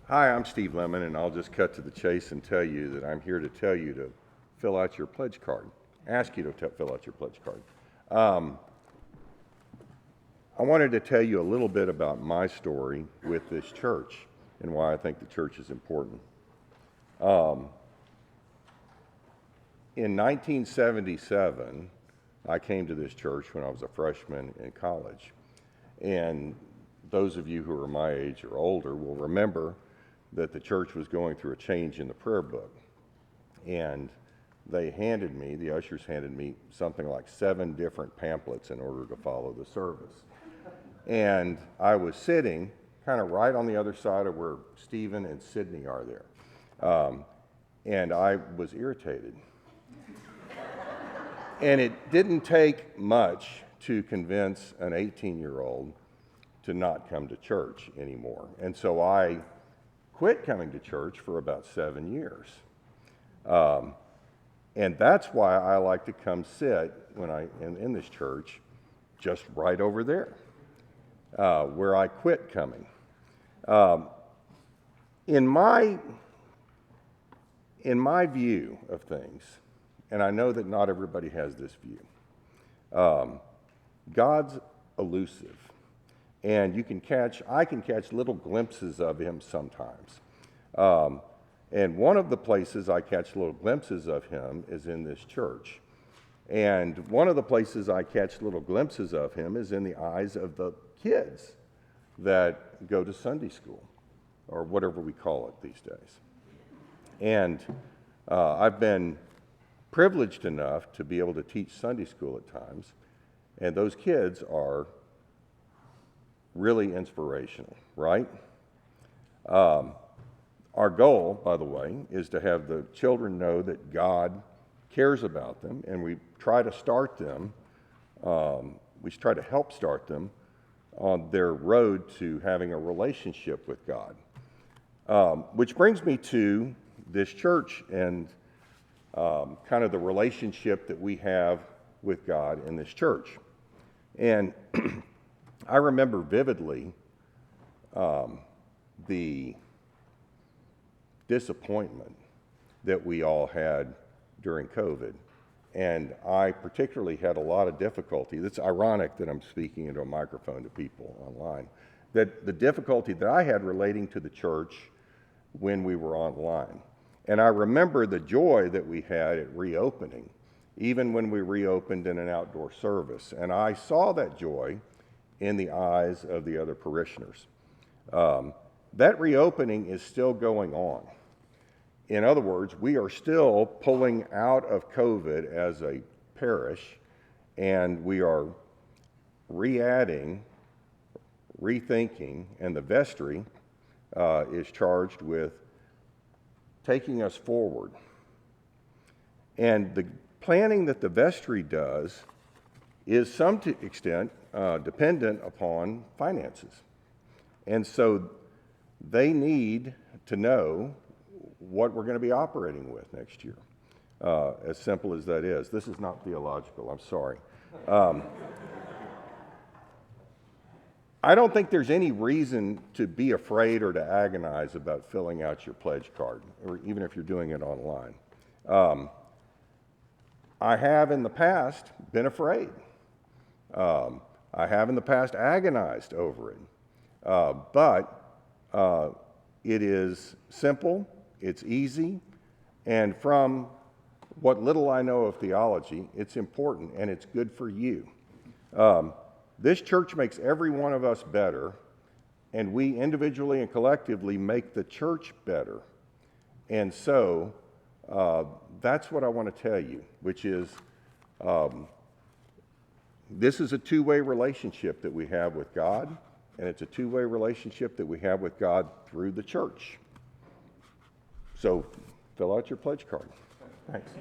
Hi, I'm Steve Lemmon, and I'll just cut to the chase and tell you that I'm here to tell you to fill out your pledge card, ask you to fill out your pledge card. I wanted to tell you a little bit about my story with this church and why I think the church is important. In 1977, I came to this church when I was a freshman in college. And those of you who are my age or older will remember that the church was going through a change in the prayer book. And the ushers handed me something like 7 different pamphlets in order to follow the service. And I was sitting kind of right on the other side of where Stephen and Sydney are there. And I was irritated. And it didn't take much to convince an 18-year-old to not come to church anymore. And so I quit coming to church for about 7 years. And that's why I like to come sit when I am in this church, just right over there, where I quit coming. In my view of things, and I know that not everybody has this view, God's elusive. And I can catch little glimpses of him sometimes. And one of the places I catch little glimpses of him is in this church. And one of the places I catch little glimpses of him is in the eyes of the kids that go to Sunday school, or whatever we call it these days. And I've been privileged enough to be able to teach Sunday school at times, and those kids are really inspirational, right? Our goal, by the way, is to have the children know that God cares about them, and we try to help start them on their road to having a relationship with God. Which brings me to this church and kind of the relationship that we have with God in this church. And I remember vividly the disappointment that we all had during COVID. And I particularly had a lot of difficulty. It's ironic that I'm speaking into a microphone to people online. That the difficulty that I had relating to the church when we were online. And I remember the joy that we had at reopening, even when we reopened in an outdoor service. And I saw that joy in the eyes of the other parishioners. That reopening is still going on. In other words, we are still pulling out of COVID as a parish, and we are re-adding, rethinking, and the vestry is charged with taking us forward. And the planning that the vestry does is some extent dependent upon finances. And so they need to know what we're going to be operating with next year, as simple as that is. This is not theological, I'm sorry. I don't think there's any reason to be afraid or to agonize about filling out your pledge card, or even if you're doing it online. I have in the past been afraid. I have in the past agonized over it. But it is simple, it's easy, and from what little I know of theology, it's important and it's good for you. This church makes every one of us better, and we individually and collectively make the church better. And so that's what I want to tell you, which is this is a two-way relationship that we have with God, and it's a two-way relationship that we have with God through the church. So fill out your pledge card. Thanks.